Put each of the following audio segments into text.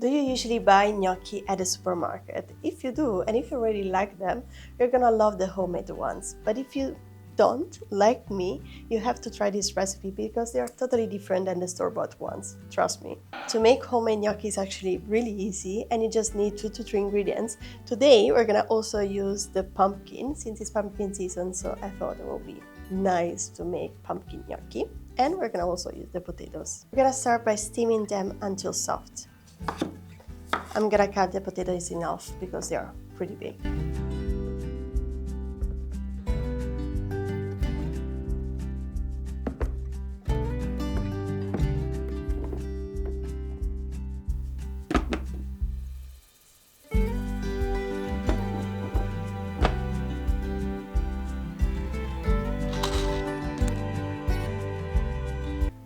Do you usually buy gnocchi at the supermarket? If you do, and if you really like them, you're gonna love the homemade ones. But if you don't, like me, you have to try this recipe because they are totally different than the store-bought ones, trust me. To make homemade gnocchi is actually really easy and you just need 2 to 3 ingredients. Today we're gonna also use the pumpkin since it's pumpkin season, so I thought it would be nice to make pumpkin gnocchi. And we're gonna also use the potatoes. We're gonna start by steaming them until soft. I'm gonna cut the potatoes in half because they are pretty big.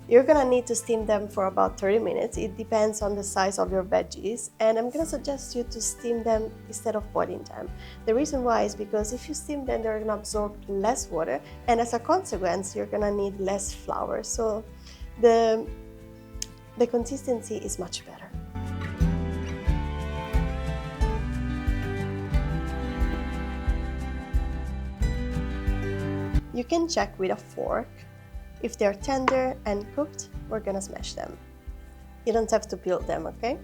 You're gonna need to steam them for about 30 minutes. It depends on the size of your veggies, and I'm gonna suggest you to steam them instead of boiling them. The reason why is because if you steam them, they're gonna absorb less water, and as a consequence, you're gonna need less flour. So the consistency is much better. You can check with a fork. If they're tender and cooked, we're gonna smash them. You don't have to peel them, okay?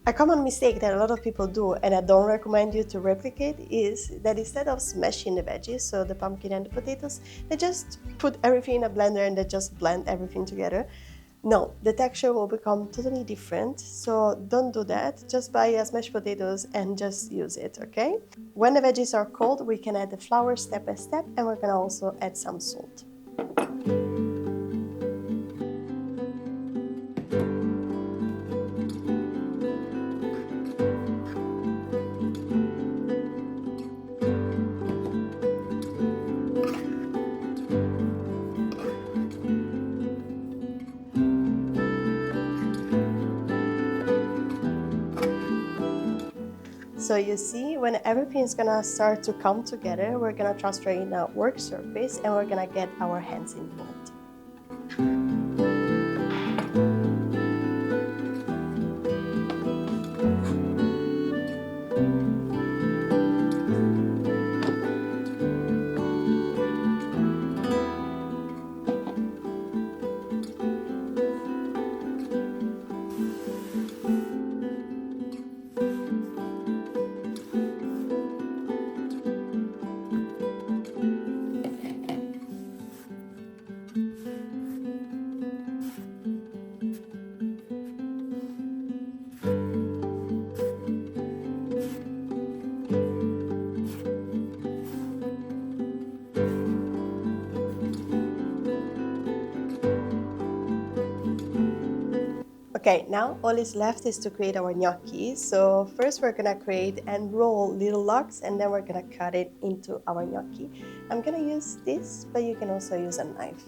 A common mistake that a lot of people do, and I don't recommend you to replicate, is that instead of smashing the veggies, so the pumpkin and the potatoes, they just put everything in a blender and they just blend everything together. No, the texture will become totally different, so don't do that. Just buy smashed potatoes and just use it, okay? When the veggies are cold, we can add the flour step by step, and we're gonna also add some salt. So you see, when everything is gonna start to come together, we're gonna transfer it in a work surface and we're gonna get our hands involved. Okay, now all is left is to create our gnocchi. So first we're gonna create and roll little logs and then we're gonna cut it into our gnocchi. I'm gonna use this, but you can also use a knife.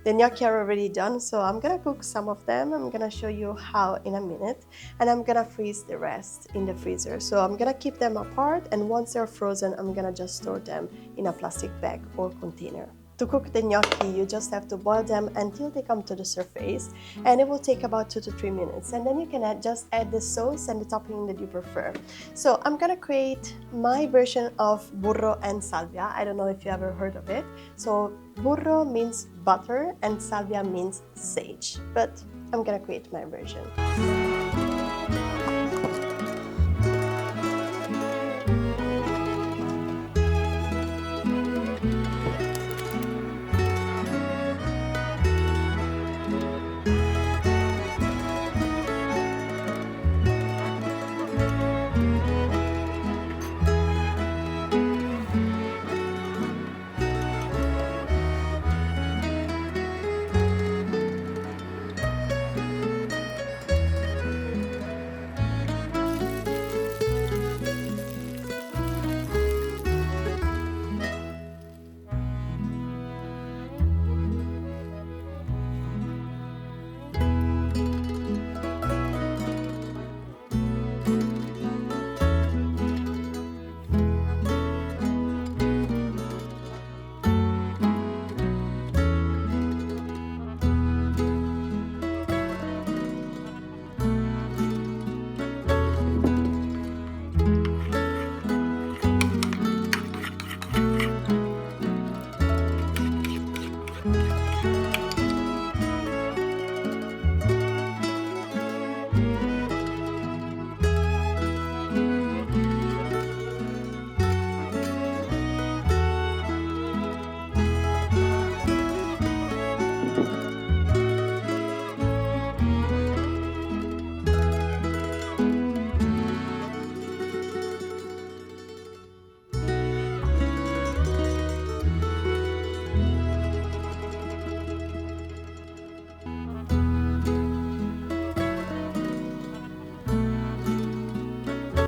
The gnocchi are already done, so I'm gonna cook some of them. I'm gonna show you how in a minute, and I'm gonna freeze the rest in the freezer. So I'm gonna keep them apart, and once they're frozen, I'm gonna just store them in a plastic bag or container. To cook the gnocchi, you just have to boil them until they come to the surface, and it will take about 2 to 3 minutes. And then you can just add the sauce and the topping that you prefer. So I'm gonna create my version of burro and salvia. I don't know if you ever heard of it. So burro means butter and salvia means sage, but I'm gonna create my version.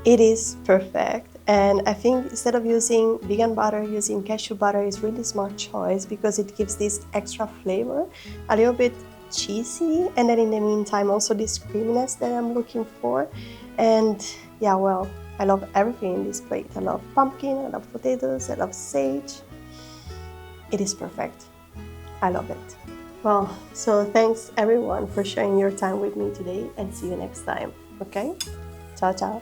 It is perfect, and I think instead of using vegan butter, using cashew butter is really smart choice because it gives this extra flavor, a little bit cheesy, and then in the meantime also this creaminess that I'm looking for. And yeah, well, I love everything in this plate. I love pumpkin, I love potatoes, I love sage. It is perfect. I love it. Well, so thanks everyone for sharing your time with me today, and see you next time. Okay? Ciao, ciao.